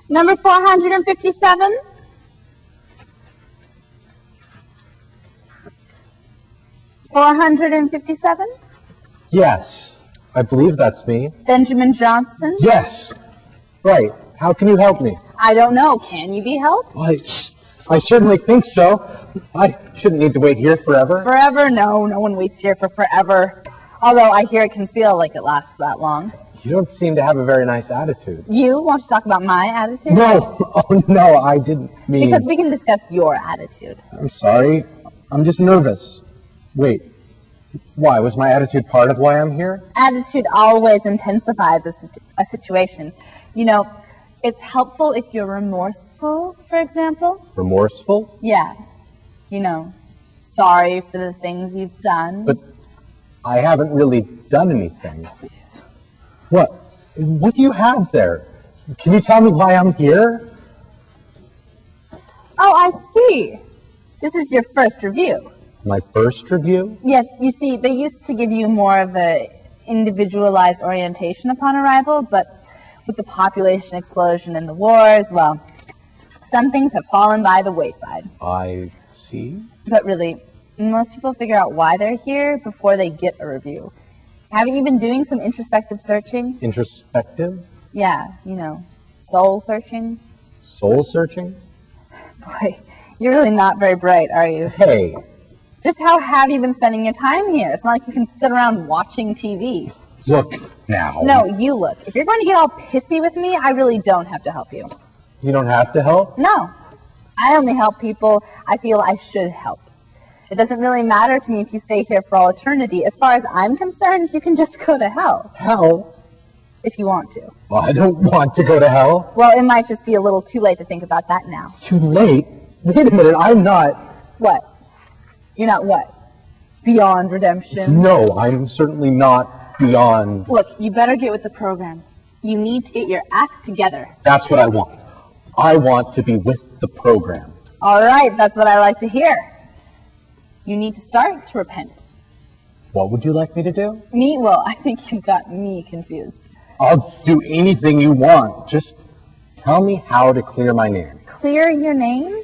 Number 457? $457? Yes, I believe that's me. Benjamin Johnson? Yes, right. How can you help me? I don't know. Can you be helped? I certainly think so. I shouldn't need to wait here forever. Forever? No, no one waits here for forever. Although I hear it can feel like it lasts that long. You don't seem to have a very nice attitude. You want to talk about my attitude? No, oh no, I didn't mean... Because we can discuss your attitude. I'm sorry. I'm just nervous. Wait, why? Was my attitude part of why I'm here? Attitude always intensifies a situation. You know, it's helpful if you're remorseful, for example. Remorseful? Yeah. You know, sorry for the things you've done. But I haven't really done anything. Please. What? What do you have there? Can you tell me why I'm here? Oh, I see. This is your first review. My first review? Yes, you see, they used to give you more of a individualized orientation upon arrival, but with the population explosion and the wars, well, some things have fallen by the wayside. I see. But really, most people figure out why they're here before they get a review. Haven't you been doing some introspective searching? Introspective? Yeah, you know, soul searching. Soul searching? Boy, you're really not very bright, are you? Hey. Just how have you been spending your time here? It's not like you can sit around watching TV. Look now. No, you look. If you're going to get all pissy with me, I really don't have to help you. You don't have to help? No. I only help people I feel I should help. It doesn't really matter to me if you stay here for all eternity. As far as I'm concerned, you can just go to hell. Hell? If you want to. Well, I don't want to go to hell. Well, it might just be a little too late to think about that now. Too late? Wait a minute, I'm not... What? You're not what? Beyond redemption? No, I'm certainly not beyond... Look, you better get with the program. You need to get your act together. That's what I want. I want to be with the program. All right, that's what I like to hear. You need to start to repent. What would you like me to do? Me? Well, I think you've got me confused. I'll do anything you want. Just tell me how to clear my name. Clear your name?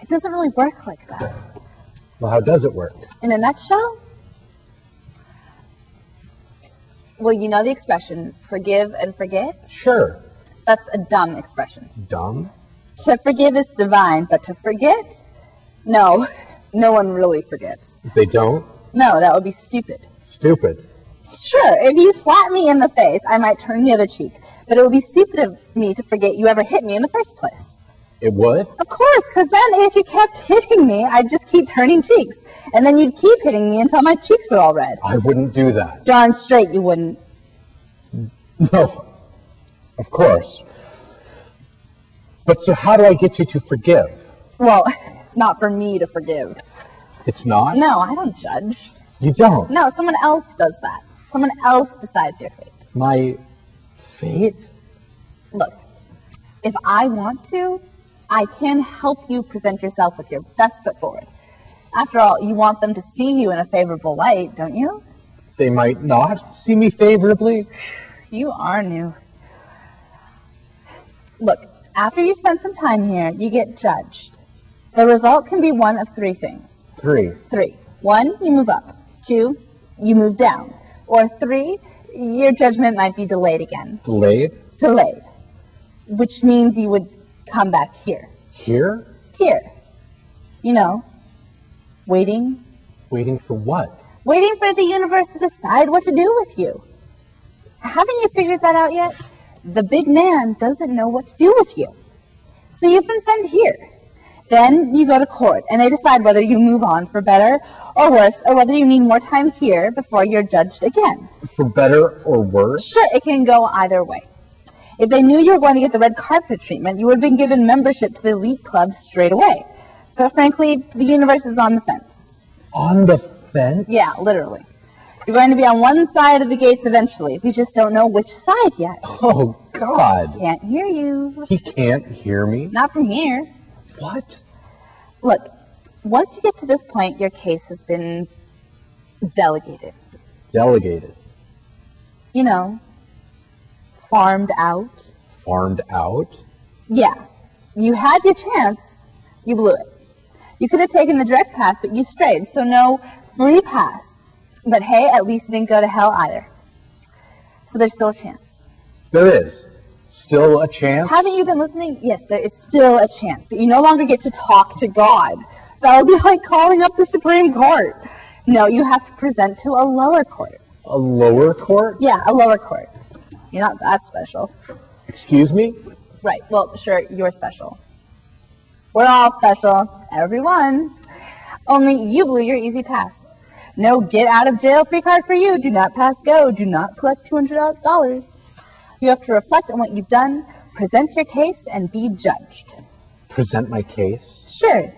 It doesn't really work like that. Well, how does it work? In a nutshell? Well, you know the expression, forgive and forget? Sure. That's a dumb expression. Dumb? To forgive is divine, but to forget? No, no one really forgets. They don't? No, that would be stupid. Stupid. Sure, if you slap me in the face, I might turn the other cheek, but it would be stupid of me to forget you ever hit me in the first place. It would? Of course, because then if you kept hitting me, I'd just keep turning cheeks, and then you'd keep hitting me until my cheeks are all red. I wouldn't do that. Darn straight you wouldn't. No, of course. But so how do I get you to forgive? Well, it's not for me to forgive. It's not? No, I don't judge. You don't? No, someone else does that. Someone else decides your fate. My fate? Look, if I want to, I can help you present yourself with your best foot forward. After all, you want them to see you in a favorable light, don't you? They might not see me favorably. You are new. Look, after you spend some time here, you get judged. The result can be one of three things. Three. 1, you move up. 2, you move down. Or 3, your judgment might be delayed again. Delayed? Delayed. Which means you would come back here. Here? Here. You know, waiting. Waiting for what? Waiting for the universe to decide what to do with you. Haven't you figured that out yet? The big man doesn't know what to do with you. So you've been sent here. Then you go to court, and they decide whether you move on for better or worse, or whether you need more time here before you're judged again. For better or worse? Sure, it can go either way. If they knew you were going to get the red carpet treatment, you would have been given membership to the elite club straight away. But frankly, the universe is on the fence. On the fence? Yeah, literally. You're going to be on one side of the gates eventually. We just don't know which side yet. Oh, God. Can't hear you. He can't hear me? Not from here. What? Look, once you get to this point, your case has been delegated. Delegated? You know, farmed out. farmed out? Yeah. You had your chance. You blew it. You could have taken the direct path, but you strayed, so no free pass. But hey, at least you didn't go to hell either. So there's still a chance. There is. Still a chance? Haven't you been listening? Yes, there is still a chance, but you no longer get to talk to God. That would be like calling up the Supreme Court. No, you have to present to a lower court. A lower court? Yeah, a lower court. You're not that special. Excuse me? Right, well, sure, you're special. We're all special. Everyone. Only you blew your easy pass. No get out of jail free card for you. Do not pass go. Do not collect $200. You have to reflect on what you've done, present your case, and be judged. Present my case? Sure.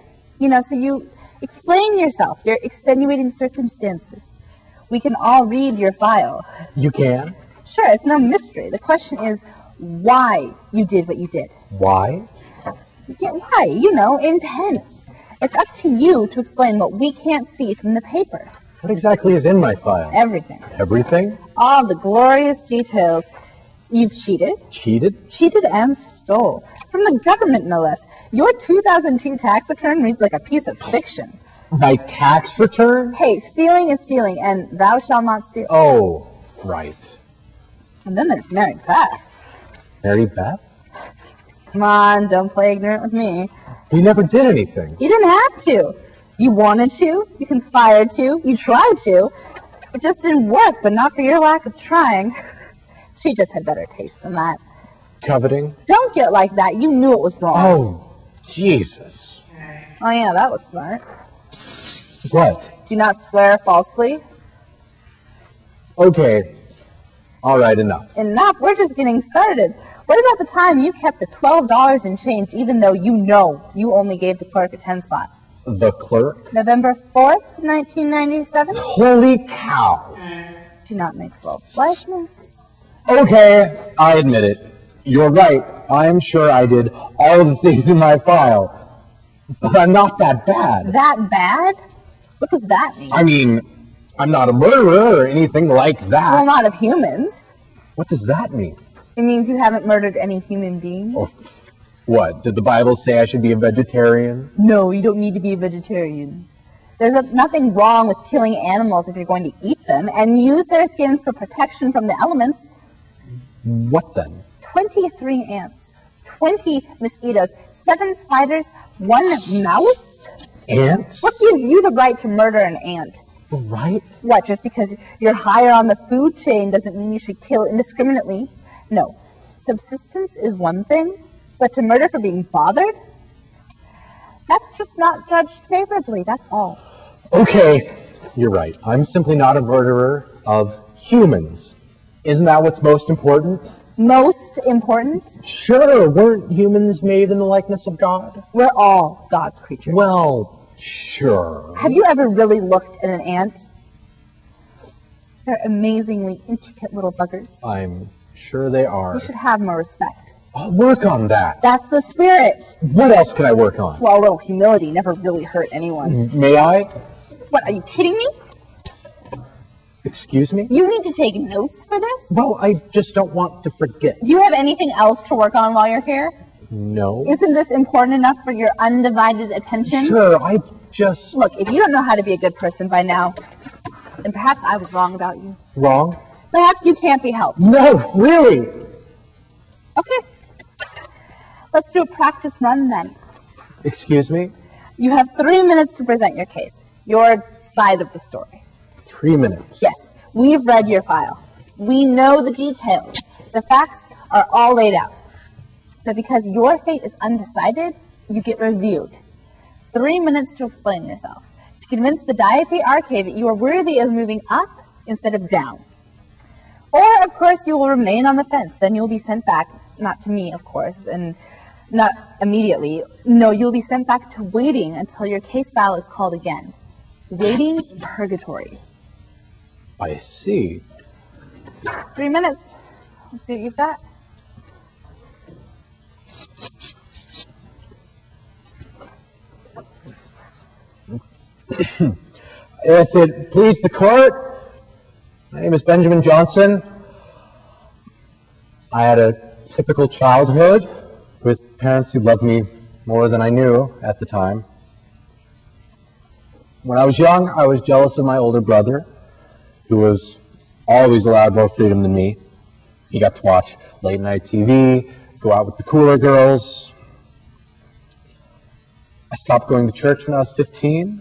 So you explain yourself, your extenuating circumstances. We can all read your file. You can? Sure, it's no mystery. The question is why you did what you did. Why? Yeah, why? Intent. It's up to you to explain what we can't see from the paper. What exactly is in my file? Everything. Everything? All the glorious details. You've cheated. Cheated? Cheated and stole. From the government, no less. Your 2002 tax return reads like a piece of fiction. My tax return? Hey, stealing is stealing, and thou shalt not steal. Oh, right. And then there's Mary Beth. Mary Beth? Come on, don't play ignorant with me. We never did anything. You didn't have to. You wanted to, you conspired to, you tried to. It just didn't work, but not for your lack of trying. She just had better taste than that. Coveting? Don't get like that. You knew it was wrong. Oh, Jesus. Oh, yeah, that was smart. What? Do not swear falsely. Okay. All right, enough. Enough? We're just getting started. What about the time you kept the $12 in change even though you know you only gave the clerk a 10 spot? The clerk? November 4th, 1997? Holy cow. Do not make false likeness. Okay, I admit it. You're right. I'm sure I did all of the things in my file. But I'm not that bad. That bad? What does that mean? I mean, I'm not a murderer or anything like that. Well, not of humans. What does that mean? It means you haven't murdered any human being. Oh, what? Did the Bible say I should be a vegetarian? No, you don't need to be a vegetarian. There's nothing wrong with killing animals if you're going to eat them and use their skins for protection from the elements. What then? 23 ants, 20 mosquitoes, 7 spiders, 1 mouse? Ants? What gives you the right to murder an ant? Right? What, just because you're higher on the food chain doesn't mean you should kill indiscriminately? No. Subsistence is one thing, but to murder for being bothered? That's just not judged favorably, that's all. Okay, you're right. I'm simply not a murderer of humans. Isn't that what's most important? Most important? Sure, weren't humans made in the likeness of God? We're all God's creatures. Well, sure. Have you ever really looked at an ant? They're amazingly intricate little buggers. I'm sure they are. You should have more respect. I'll work on that. That's the spirit. What else can I work on? Well, a little humility never really hurt anyone. May I? What, are you kidding me? Excuse me? You need to take notes for this? Well, I just don't want to forget. Do you have anything else to work on while you're here? No. Isn't this important enough for your undivided attention? Sure, I just... Look, if you don't know how to be a good person by now, then perhaps I was wrong about you. Wrong? Perhaps you can't be helped. No, really? Okay. Let's do a practice run then. Excuse me? You have 3 minutes to present your case, your side of the story. 3 minutes. Yes, we've read your file. We know the details. The facts are all laid out. But because your fate is undecided, you get reviewed. 3 minutes to explain yourself, to convince the deity arcade that you are worthy of moving up instead of down. Or, of course, you will remain on the fence. Then you'll be sent back, not to me, of course, and not immediately. No, you'll be sent back to waiting until your case file is called again. Waiting purgatory. I see. 3 minutes. Let's see what you've got. If it please the court, my name is Benjamin Johnson. I had a typical childhood with parents who loved me more than I knew at the time. When I was young, I was jealous of my older brother, who was always allowed more freedom than me. He got to watch late night TV, go out with the cooler girls. I stopped going to church when I was 15.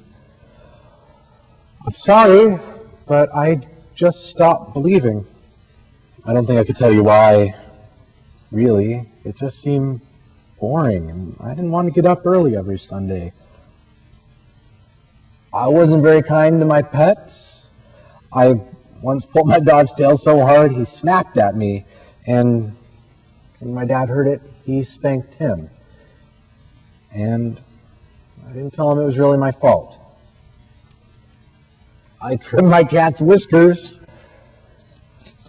I'm sorry, but I just stopped believing. I don't think I could tell you why, really. It just seemed boring, and I didn't want to get up early every Sunday. I wasn't very kind to my pets. I once pulled my dog's tail so hard he snapped at me, and when my dad heard it, he spanked him. And I didn't tell him it was really my fault. I trimmed my cat's whiskers,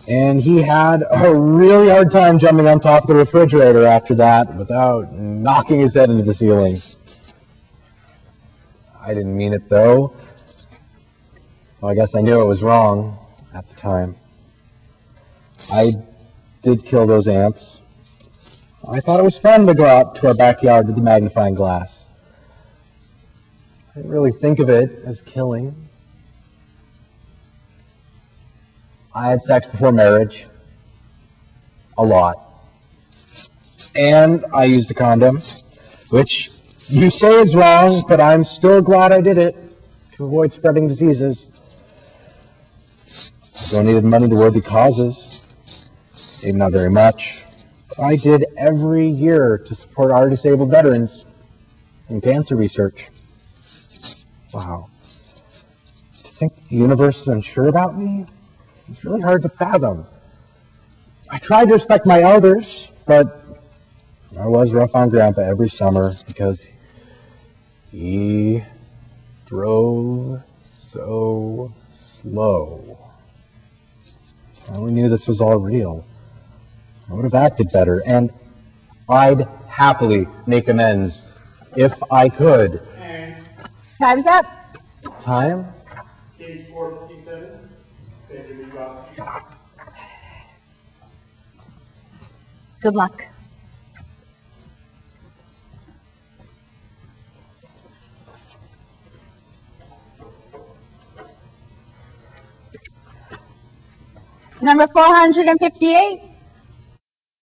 and he had a really hard time jumping on top of the refrigerator after that without knocking his head into the ceiling. I didn't mean it, though. Well, I guess I knew it was wrong at the time. I did kill those ants. I thought it was fun to go out to our backyard with the magnifying glass. I didn't really think of it as killing. I had sex before marriage. A lot. And I used a condom, which you say is wrong, but I'm still glad I did it to avoid spreading diseases. I donated money to worthy causes, maybe not very much, but I did every year to support our disabled veterans and cancer research. Wow. To think the universe is unsure about me? It's really hard to fathom. I tried to respect my elders, but I was rough on Grandpa every summer because he drove so slow. I only knew this was all real. I would have acted better, and I'd happily make amends if I could. Time's up. Time? Case 457. Benjamin Robinson. Good luck. Number 458.